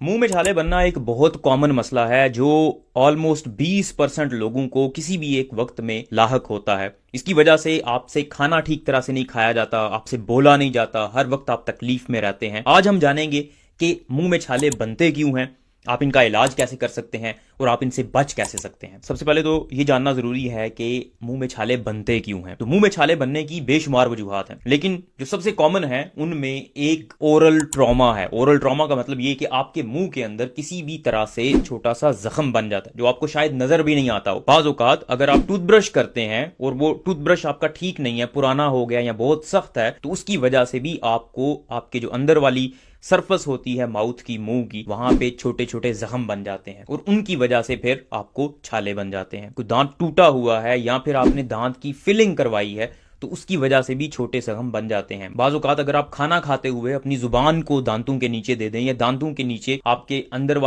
मुंह में छाले बनना एक बहुत कॉमन मसला है जो ऑलमोस्ट 20% लोगों को किसी भी एक वक्त में लाहक होता है। इसकी वजह से आपसे खाना ठीक तरह से नहीं खाया जाता, आपसे बोला नहीं जाता, हर वक्त आप तकलीफ में रहते हैं। आज हम जानेंगे कि मुंह में छाले बनते क्यों हैं, आप इनका इलाज कैसे कर सकते हैं और आप इनसे बच कैसे सकते हैं। सबसे पहले तो ये जानना जरूरी है कि मुंह में छाले बनते क्यों हैं। तो मुंह में छाले बनने की बेशुमार वजूहात हैं, लेकिन जो सबसे कॉमन है उनमें एक ओरल ट्रॉमा है। ओरल ट्रॉमा का मतलब ये कि आपके मुंह के अंदर किसी भी तरह से छोटा सा जख्म बन जाता है जो आपको शायद नजर भी नहीं आता हो। बाज़ औक़ात अगर आप टूथब्रश करते हैं और वो टूथब्रश आपका ठीक नहीं है, पुराना हो गया या बहुत सख्त है, तो उसकी वजह से भी आपको आपके जो अंदर वाली सरफस होती है माउथ की, मुंह की, वहां पे छोटे छोटे जख्म बन जाते हैं और उनकी वजह से फिर आपको छाले बन जाते हैं। कोई दांत टूटा हुआ है या फिर आपने दांत की फिलिंग करवाई है तो उसकी वजह से भी छोटे जख्म बन जाते हैं। बाज़ औक़ात अगर आप खाना खाते हुए अपनी जुबान को दांतों के नीचे दे दें या दांतों के नीचे आपके अंदर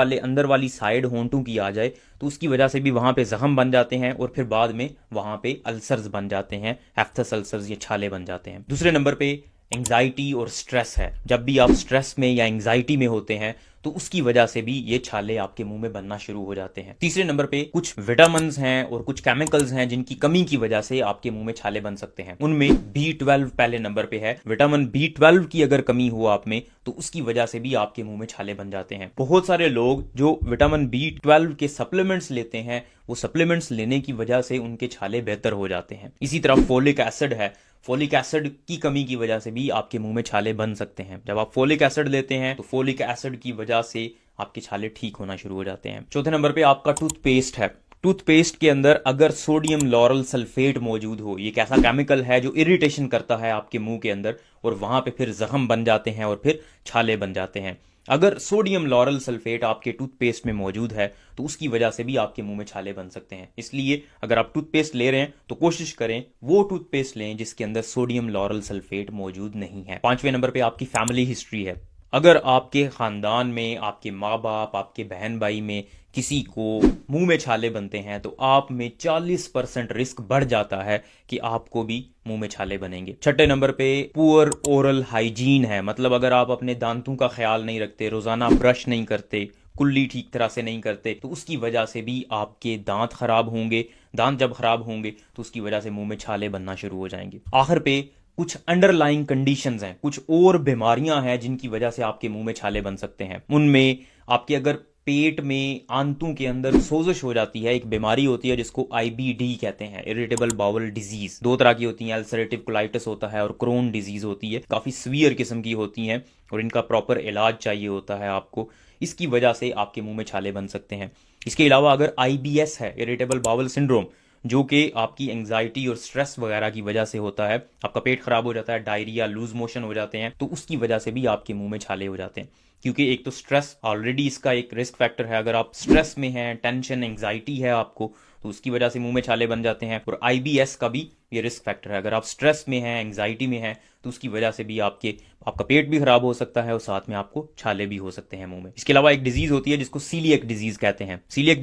वाली साइड होंठों की आ जाए तो उसकी वजह से भी वहां पे जख्म बन जाते हैं और फिर बाद में वहां पे अल्सर्स बन जाते हैं, एफ्थस अल्सर्स, ये छाले बन जाते हैं। दूसरे नंबर पे एंग्जाइटी और स्ट्रेस है। जब भी आप स्ट्रेस में या एंग्जाइटी में होते हैं तो उसकी वजह से भी ये छाले आपके मुंह में बनना शुरू हो जाते हैं। तीसरे नंबर पे कुछ विटामिन्स हैं और कुछ केमिकल्स हैं जिनकी कमी की वजह से आपके मुंह में छाले बन सकते हैं। उनमें B12 पहले नंबर पे है। विटामिन B12 की अगर कमी हो आप में तो उसकी वजह से भी आपके मुंह में छाले बन जाते हैं। बहुत सारे लोग जो विटामिन B12 के सप्लीमेंट्स लेते हैं, वो सप्लीमेंट्स लेने की वजह से उनके छाले बेहतर हो जाते हैं। इसी तरह फोलिक एसिड है। फोलिक एसिड की कमी की वजह से भी आपके मुंह में छाले बन सकते हैं। जब आप फोलिक एसिड लेते हैं तो फोलिक एसिड की वजह से आपके छाले ठीक होना शुरू हो जाते हैं। चौथे नंबर पे आपका टूथपेस्ट है। टूथपेस्ट के अंदर अगर सोडियम लॉरल सल्फेट मौजूद हो, ये एक ऐसा केमिकल है जो इरिटेशन करता है आपके मुंह के अंदर और वहां पे फिर जख्म बन जाते हैं और फिर छाले बन जाते हैं। अगर सोडियम लॉरल सल्फेट आपके टूथपेस्ट में मौजूद है तो उसकी वजह से भी आपके मुंह में छाले बन सकते हैं। इसलिए अगर आप टूथपेस्ट ले रहे हैं तो कोशिश करें वो टूथपेस्ट लें जिसके अंदर सोडियम लॉरल सल्फेट मौजूद नहीं है। पांचवें नंबर पे आपकी फैमिली हिस्ट्री है। अगर आपके खानदान में, आपके माँ बाप, आपके बहन भाई में किसी को मुंह में छाले बनते हैं तो आप में 40% रिस्क बढ़ जाता है कि आपको भी मुंह में छाले बनेंगे। छठे नंबर पे पुअर ओरल हाइजीन है। मतलब अगर आप अपने दांतों का ख्याल नहीं रखते, रोजाना ब्रश नहीं करते, कुल्ली ठीक तरह से नहीं करते, तो उसकी वजह से भी आपके दांत खराब होंगे। दांत जब खराब होंगे तो उसकी वजह से मुंह में छाले बनना शुरू हो जाएंगे। आखिर पे कुछ अंडरलाइंग कंडीशंस हैं, कुछ और बीमारियां हैं जिनकी वजह से आपके मुंह में छाले बन सकते हैं। उनमें आपके अगर पेट में, आंतों के अंदर सोजिश हो जाती है, एक बीमारी होती है जिसको IBD कहते हैं, इरिटेबल बाउल डिजीज। दो तरह की होती हैं, अल्सरेटिव कोलाइटिस होता है और क्रोन डिजीज होती है। काफी सीवियर किस्म की होती हैं और इनका प्रॉपर इलाज चाहिए होता है आपको। इसकी वजह से आपके मुंह में छाले बन सकते हैं। इसके अलावा अगर IBS है, इरिटेबल बाउल सिंड्रोम, जो कि आपकी एंग्जाइटी और स्ट्रेस वगैरह की वजह से होता है, आपका पेट खराब हो जाता है, डायरिया, लूज मोशन हो जाते हैं, तो उसकी वजह से भी आपके मुंह में छाले हो जाते हैं। क्योंकि एक तो स्ट्रेस ऑलरेडी इसका एक रिस्क फैक्टर है। अगर आप स्ट्रेस में हैं, टेंशन, एंग्जाइटी है आपको, तो उसकी वजह से मुंह में छाले बन जाते हैं। और IBS का भी ये रिस्क फैक्टर है। अगर आप स्ट्रेस में हैं, एंग्जाइटी में हैं, तो उसकी वजह से भी आपका पेट भी खराब हो सकता है और साथ में आपको छाले भी हो सकते हैं मुंह में। इसके अलावा एक डिजीज होती है जिसको सीलिएक डिजीज कहते हैं। सीलिएक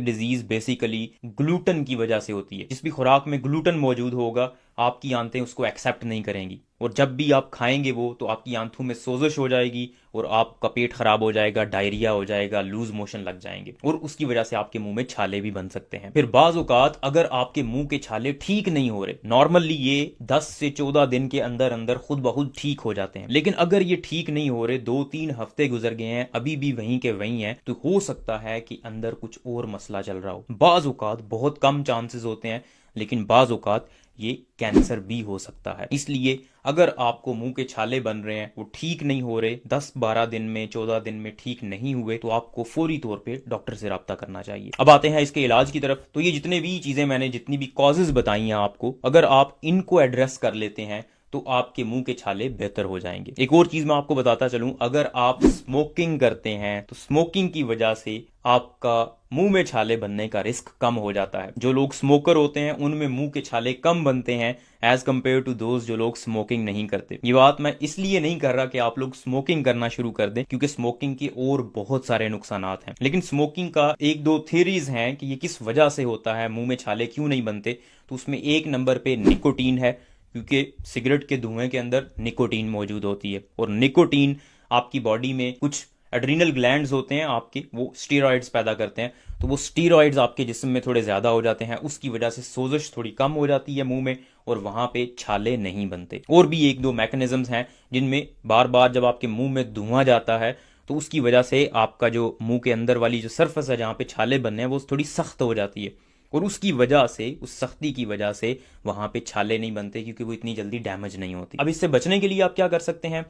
डिजीज बेसिकली ग्लूटन की वजह से होती है। जिस भी खुराक में ग्लूटन मौजूद होगा आपकी आंतें उसको एक्सेप्ट नहीं करेंगी और जब भी आप खाएंगे वो, तो आपकी आंतों में सोजिश हो जाएगी और आपका पेट खराब हो जाएगा, डायरिया हो जाएगा, लूज मोशन लग जाएंगे और उसकी वजह से आपके मुंह में छाले भी बन सकते हैं। फिर बाज़ औक़ात अगर आपके मुंह के छाले ठीक नहीं हो रहे, नॉर्मली ये 10 से 14 दिन के अंदर अंदर खुद ब खुद ठीक हो जाते हैं, लेकिन अगर ये ठीक नहीं हो रहे, 2-3 हफ्ते गुजर गए हैं, अभी भी वहीं के वहीं हैं, तो हो सकता है कि अंदर कुछ और मसला चल रहा हो। बाज़ औक़ात, बहुत कम चांसेस होते हैं, लेकिन बाज़ औक़ात ये कैंसर भी हो सकता है। इसलिए अगर आपको मुंह के छाले बन रहे हैं, वो ठीक नहीं हो रहे, 10-12 दिन में, 14 दिन में ठीक नहीं हुए, तो आपको फौरी तौर पे डॉक्टर से रब्ता करना चाहिए। अब आते हैं इसके इलाज की तरफ। तो ये जितने भी चीजें मैंने, जितनी भी कॉजेज बताई हैं आपको, अगर आप इनको एड्रेस कर लेते हैं तो आपके मुंह के छाले बेहतर हो जाएंगे। एक और चीज मैं आपको बताता चलूं, अगर आप स्मोकिंग करते हैं तो स्मोकिंग की वजह से आपका मुंह में छाले बनने का रिस्क कम हो जाता है। जो लोग स्मोकर होते हैं उनमें मुंह के छाले कम बनते हैं एज कंपेयर टू दोज जो लोग स्मोकिंग नहीं करते। ये बात मैं इसलिए नहीं कर रहा कि आप लोग स्मोकिंग करना शुरू कर दें, क्योंकि स्मोकिंग के और बहुत सारे नुकसानात हैं, लेकिन स्मोकिंग का एक दो थियरीज हैं कि ये किस वजह से होता है, मुंह में छाले क्यों नहीं बनते। तो उसमें एक नंबर पे निकोटीन है, क्योंकि सिगरेट के धुएं के अंदर निकोटीन मौजूद होती है और निकोटीन आपकी बॉडी में कुछ एड्रीनल ग्लैंड्स होते हैं आपके, वो स्टीरॉइड्स पैदा करते हैं, तो वो स्टीरॉइड्स आपके जिस्म में थोड़े ज़्यादा हो जाते हैं, उसकी वजह से सोजिश थोड़ी कम हो जाती है मुंह में और वहाँ पे छाले नहीं बनते। और भी एक दो मैकेनिज्म्स हैं जिनमें बार बार जब आपके मुंह में धुआं जाता है तो उसकी वजह से आपका जो मुंह के अंदर वाली जो सरफेस है जहाँ पे छाले बनने हैं वो थोड़ी सख्त हो जाती है और उसकी वजह से, उस सख्ती की वजह से वहाँ पे छाले नहीं बनते क्योंकि वो इतनी जल्दी डैमेज नहीं होती। अब इससे बचने के लिए आप क्या कर सकते हैं,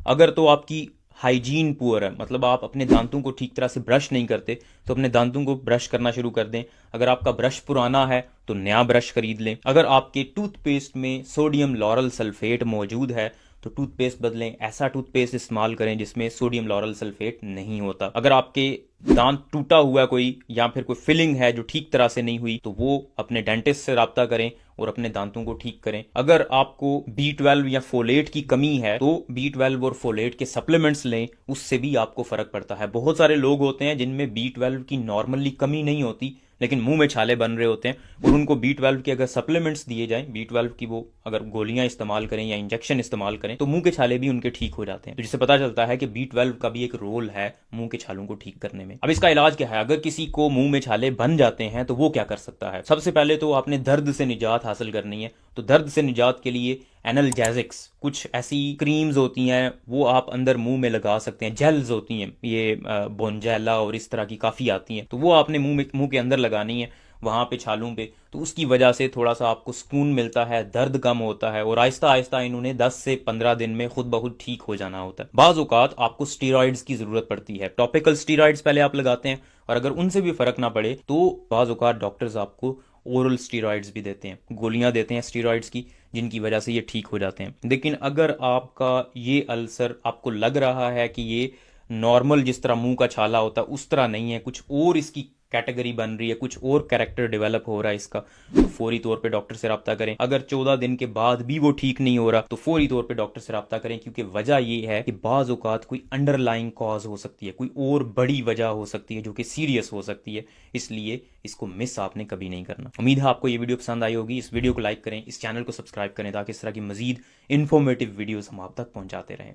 अगर तो आपकी हाइजीन पुअर है, मतलब आप अपने दांतों को ठीक तरह से ब्रश नहीं करते, तो अपने दांतों को ब्रश करना शुरू कर दें। अगर आपका ब्रश पुराना है तो नया ब्रश खरीद लें। अगर आपके टूथपेस्ट में सोडियम लॉरल सल्फेट मौजूद है तो टूथपेस्ट बदलें, ऐसा टूथपेस्ट इस्तेमाल करें जिसमें सोडियम लॉरल सल्फेट नहीं होता। अगर आपके दांत टूटा हुआ कोई या फिर कोई फिलिंग है जो ठीक तरह से नहीं हुई तो वो अपने डेंटिस्ट से राब्ता करें और अपने दांतों को ठीक करें। अगर आपको B12 या फोलेट की कमी है तो B12 और फोलेट के सप्लीमेंट्स लें, उससे भी आपको फर्क पड़ता है। बहुत सारे लोग होते हैं जिनमें B12 की नॉर्मली कमी नहीं होती लेकिन मुंह में छाले बन रहे होते हैं और उनको B12 के अगर सप्लीमेंट्स दिए जाएं, B12 की वो अगर गोलियां इस्तेमाल करें या इंजेक्शन इस्तेमाल करें तो मुंह के छाले भी उनके ठीक हो जाते हैं। तो जिससे पता चलता है कि B12 का भी एक रोल है मुंह के छालों को ठीक करने में। अब इसका इलाज क्या है, अगर किसी को मुंह में छाले बन जाते हैं तो वो क्या कर सकता है। सबसे पहले तो आपने दर्द से निजात हासिल करनी है, तो दर्द से निजात के लिए एनाल्जेसिक्स, कुछ ऐसी क्रीम्स होती हैं वो आप अंदर मुंह में लगा सकते हैं, जेल्स होती हैं, ये बोनजेला और इस तरह की काफ़ी आती हैं, तो वो आपने मुंह के अंदर लगानी है वहाँ पे छालों पे, तो उसकी वजह से थोड़ा सा आपको सुकून मिलता है, दर्द कम होता है और आहिस्ता आहिस्ता इन्होंने 10 से 15 दिन में खुद ब खुद ठीक हो जाना होता है। बाज़ औक़ात आपको स्टीरॉइड्स की ज़रूरत पड़ती है, टॉपिकल स्टीरॉइड्स पहले आप लगाते हैं और अगर उनसे भी फ़र्क ना पड़े तो बाज़ औक़ात डॉक्टर्स आपको ओरल स्टीरॉइड्स भी देते हैं, गोलियां देते हैं स्टीरॉइड्स की, जिनकी वजह से ये ठीक हो जाते हैं। लेकिन अगर आपका ये अल्सर आपको लग रहा है कि ये नॉर्मल जिस तरह मुंह का छाला होता है उस तरह नहीं है, कुछ और इसकी कैटेगरी बन रही है, कुछ और कैरेक्टर डेवलप हो रहा है इसका, तो फौरी तौर पे डॉक्टर से रब्ता करें। अगर 14 दिन के बाद भी वो ठीक नहीं हो रहा तो फौरी तौर पे डॉक्टर से रब्ता करें, क्योंकि वजह ये है कि बाज़ औक़ात कोई अंडरलाइंग कॉज हो सकती है, कोई और बड़ी वजह हो सकती है जो कि सीरियस हो सकती है, इसलिए इसको मिस आपने कभी नहीं करना। उम्मीद है आपको ये वीडियो पसंद आई होगी। इस वीडियो को लाइक करें, इस चैनल को सब्सक्राइब करें ताकि इस तरह की मजीद इन्फॉर्मेटिव वीडियोज़ हम आप तक पहुँचाते रहें।